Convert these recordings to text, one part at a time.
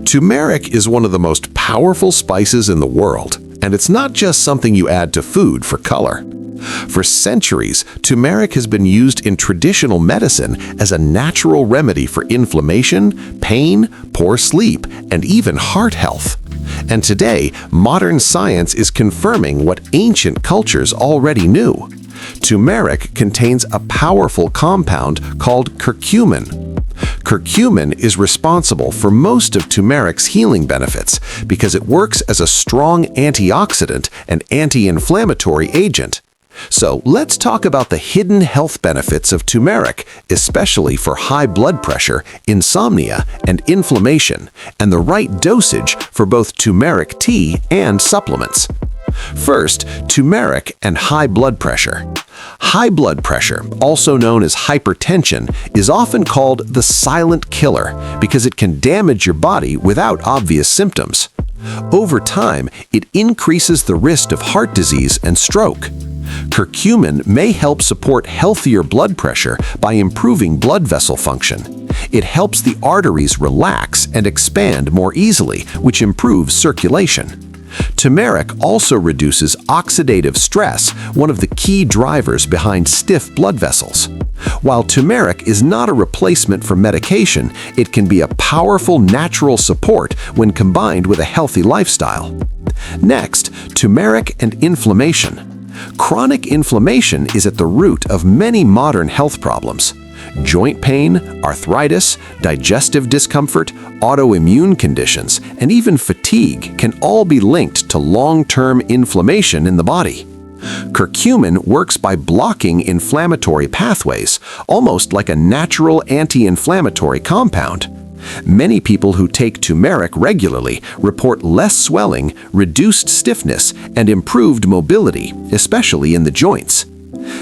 Turmeric is one of the most powerful spices in the world, and it's not just something you add to food for color. For centuries, turmeric has been used in traditional medicine as a natural remedy for inflammation, pain, poor sleep, and even heart health. And today, modern science is confirming what ancient cultures already knew. Turmeric contains a powerful compound called curcumin. Curcumin is responsible for most of turmeric's healing benefits because it works as a strong antioxidant and anti-inflammatory agent. So let's talk about the hidden health benefits of turmeric, especially for high blood pressure, insomnia, and inflammation, and the right dosage for both turmeric tea and supplements. First, turmeric and high blood pressure. High blood pressure, also known as hypertension, is often called the silent killer because it can damage your body without obvious symptoms. Over time, it increases the risk of heart disease and stroke. Curcumin may help support healthier blood pressure by improving blood vessel function. It helps the arteries relax and expand more easily, which improves circulation. Turmeric also reduces oxidative stress, one of the key drivers behind stiff blood vessels. While turmeric is not a replacement for medication, it can be a powerful natural support when combined with a healthy lifestyle. Next, turmeric and inflammation. Chronic inflammation is at the root of many modern health problems. Joint pain, arthritis, digestive discomfort, autoimmune conditions, and even fatigue can all be linked to long-term inflammation in the body. Curcumin works by blocking inflammatory pathways, almost like a natural anti-inflammatory compound. Many people who take turmeric regularly report less swelling, reduced stiffness, and improved mobility, especially in the joints.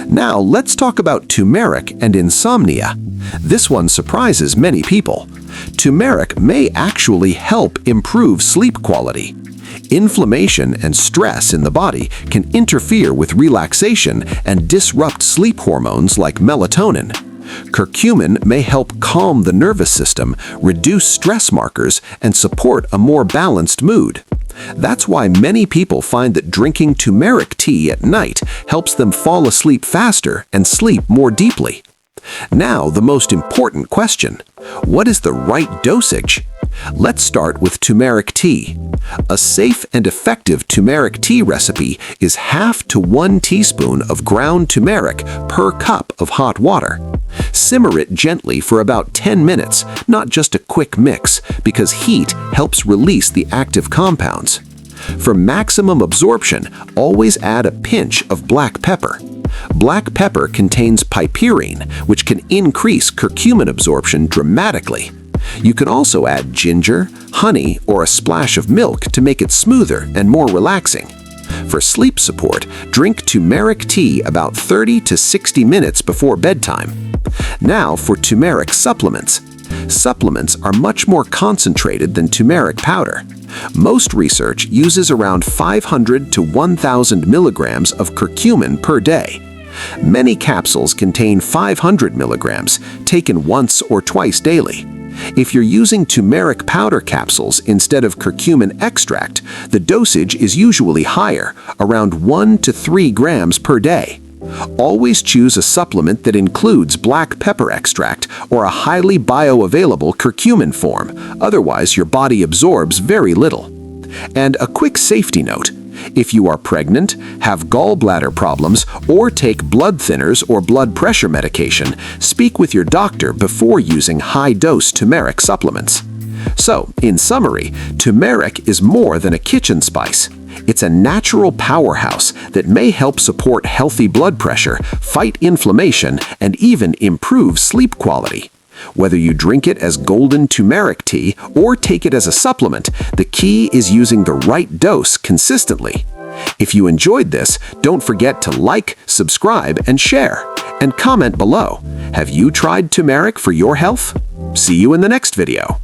Now let's talk about turmeric and insomnia. This one surprises many people. Turmeric may actually help improve sleep quality. Inflammation and stress in the body can interfere with relaxation and disrupt sleep hormones like melatonin. Curcumin may help calm the nervous system, reduce stress markers, and support a more balanced mood. That's why many people find that drinking turmeric tea at night helps them fall asleep faster and sleep more deeply. Now, the most important question: what is the right dosage? Let's start with turmeric tea. A safe and effective turmeric tea recipe is half to 1 teaspoon of ground turmeric per cup of hot water. Simmer it gently for about 10 minutes, not just a quick mix, because heat helps release the active compounds. For maximum absorption, always add a pinch of black pepper. Black pepper contains piperine, which can increase curcumin absorption dramatically. You can also add ginger, honey, or a splash of milk to make it smoother and more relaxing. For sleep support, drink turmeric tea about 30 to 60 minutes before bedtime. Now for turmeric supplements. Supplements are much more concentrated than turmeric powder. Most research uses around 500 to 1,000 milligrams of curcumin per day. Many capsules contain 500 milligrams, taken once or twice daily. If you're using turmeric powder capsules instead of curcumin extract, the dosage is usually higher, around 1 to 3 grams per day. Always choose a supplement that includes black pepper extract or a highly bioavailable curcumin form, otherwise your body absorbs very little. And a quick safety note: if you are pregnant, have gallbladder problems, or take blood thinners or blood pressure medication, speak with your doctor before using high-dose turmeric supplements. So, in summary, turmeric is more than a kitchen spice. It's a natural powerhouse that may help support healthy blood pressure, fight inflammation, and even improve sleep quality. Whether you drink it as golden turmeric tea or take it as a supplement, the key is using the right dose consistently. If you enjoyed this, don't forget to like, subscribe, and share. And comment below. Have you tried turmeric for your health? See you in the next video.